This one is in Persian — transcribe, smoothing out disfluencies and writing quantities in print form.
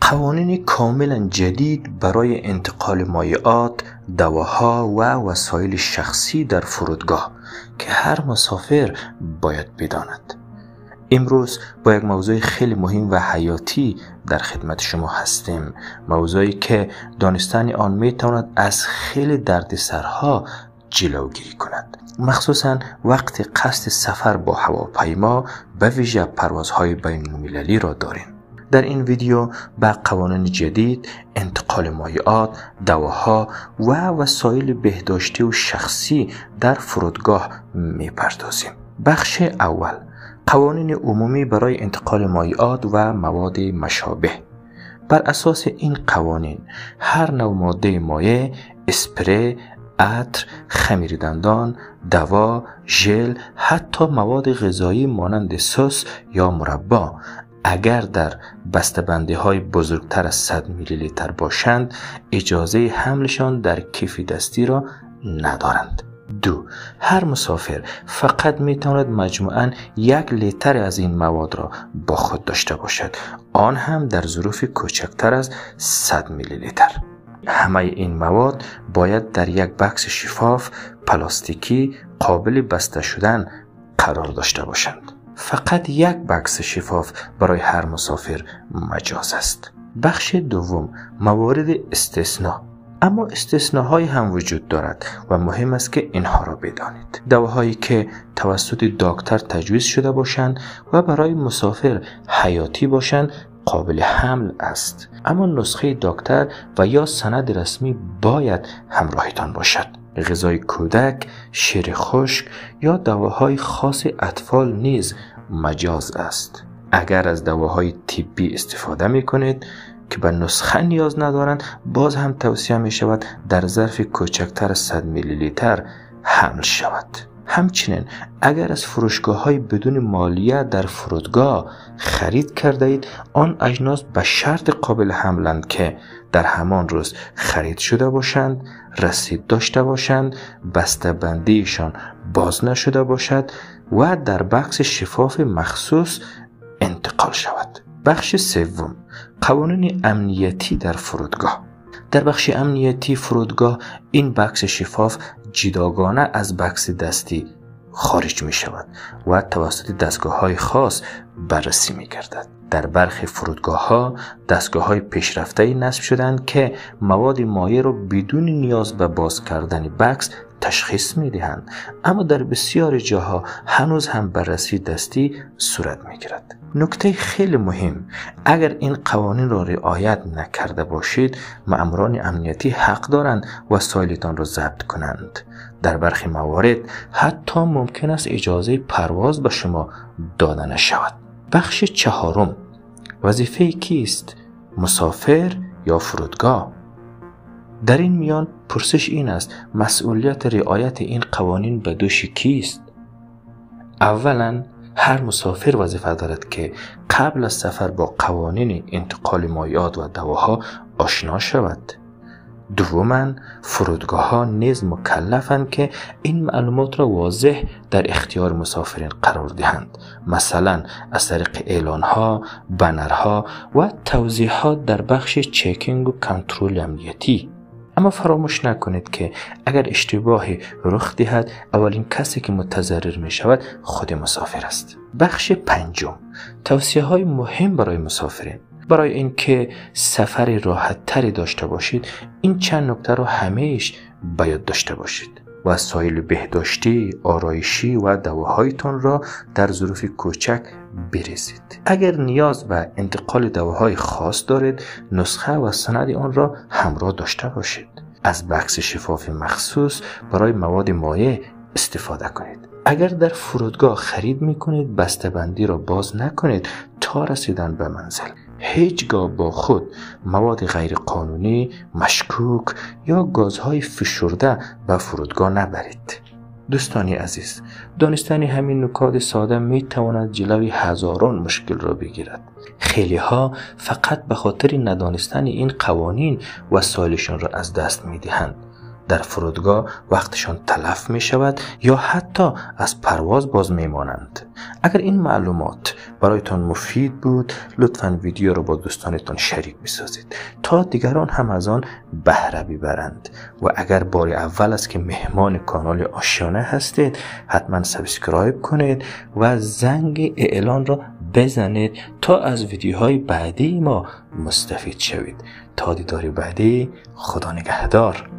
قوانین کاملا جدید برای انتقال مایعات، دواها و وسایل شخصی در فرودگاه که هر مسافر باید بداند. امروز با یک موضوع خیلی مهم و حیاتی در خدمت شما هستیم، موضوعی که دانستن آن میتواند از خیلی دردسرها جلوگیری کند، مخصوصا وقتی قصد سفر با هواپیما به ویژه پروازهای بین المللی را داریم. در این ویدیو به قوانین جدید، انتقال مایعات، دواها و وسایل بهداشتی و شخصی در فرودگاه میپردازیم. بخش اول، قوانین عمومی برای انتقال مایعات و مواد مشابه. بر اساس این قوانین هر نوع ماده مایع، اسپری، عطر، خمیر دندان، دوا، ژل، حتی مواد غذایی مانند سس یا مربی اگر در بسته‌بندی های بزرگتر از 100 میلی لیتر باشند اجازه حملشان در کیف دستی را ندارند. 2. هر مسافر فقط میتواند مجموعاً 1 لیتر از این مواد را با خود داشته باشد، آن هم در ظروف کوچکتر از 100 میلی لیتر. همه این مواد باید در یک بکس شفاف پلاستیکی قابل بسته شدن قرار داشته باشند. فقط یک بکس شفاف برای هر مسافر مجاز است. بخش دوم، موارد استثناء. اما استثناءهایی هم وجود دارد و مهم است که اینها را بدانید. دواهایی که توسط دکتر تجویز شده باشند و برای مسافر حیاتی باشند قابل حمل است، اما نسخه دکتر و یا سند رسمی باید همراهتان باشد. غذای کودک، شیر خشک یا دواهای خاص اطفال نیز مجاز است. اگر از دواهای طبی استفاده می کنید که به نسخه نیاز ندارند، باز هم توصیه می شود در ظرف کوچکتر از 100 میلی لیتر حمل شود. همچنین اگر از فروشگاه‌های بدون مالیه در فرودگاه خرید کرده اید، آن اجناس به شرط قابل حملند که در همان روز خرید شده باشند، رسید داشته باشند، بسته‌بندیشان باز نشده باشد و در بکس شفاف مخصوص انتقال شود. بخش سوم، قوانین امنیتی در فرودگاه. در بخش امنیتی فرودگاه این بکس شفاف جداگانه از بکس دستی خارج می شود و توسط دستگاه‌های خاص بررسی می گردد. در برخی فرودگاه‌ها دستگاه‌های پیشرفته‌ای نصب شدند که مواد مایع را بدون نیاز به باز کردن بکس تشخیص می دهند، اما در بسیار جاها هنوز هم بررسی دستی صورت می گیرد. نکته خیلی مهم، اگر این قوانین را رعایت نکرده باشید، مأموران امنیتی حق دارند وسایلتان را ضبط کنند. در برخی موارد حتی ممکن است اجازه پرواز به شما داده نشود. بخش چهارم، وظیفه کیست؟ مسافر یا فرودگاه؟ در این میان پرسش این است، مسئولیت رعایت این قوانین به دوش کیست؟ اولا هر مسافر وظیفه دارد که قبل از سفر با قوانین انتقال مایعات و دواها آشنا شود. دوما فرودگاه‌ها نیز مکلفند که این معلومات را واضح در اختیار مسافرین قرار دهند، مثلا از طریق اعلان‌ها، بنرها و توضیحات در بخش چکینگ و کنترل امنیتی. اما فراموش نکنید که اگر اشتباهی رخ دهد، اولین کسی که متضرر می شود خود مسافر است. بخش پنجم، توصیه‌های مهم برای مسافرین. برای اینکه سفر راحت تری داشته باشید، این چند نکته را همیشه باید داشته باشید. وسایل بهداشتی، آرایشی و دواهایتان را در ظروف کوچک بریزید. اگر نیاز به انتقال دواهای خاص دارید، نسخه و سند آن را همراه داشته باشید. از بکس شفاف مخصوص برای مواد مایع استفاده کنید. اگر در فرودگاه خرید میکنید، بسته‌بندی را باز نکنید تا رسیدن به منزل. هیچگاه با خود مواد غیر قانونی، مشکوک یا گازهای فشرده به فرودگاه نبرید. دوستانی عزیز، دانستن همین نکات ساده می تواند جلوی هزاران مشکل را بگیرد. خیلی ها فقط به خاطر ندانستن این قوانین وسایلشان را از دست می دهند. در فرودگاه وقتشان تلف می شود یا حتی از پرواز باز می مانند. اگر این معلومات برایتان مفید بود لطفاً ویدیو رو با دوستانتان شریک بسازید تا دیگران هم از آن بهره ببرند و اگر بار اول است که مهمان کانال آشیانه هستید حتما سابسکرایب کنید و زنگ اعلان را بزنید تا از ویدیوهای بعدی ما مستفید شوید. تا دیدار بعدی، خدا نگهدار.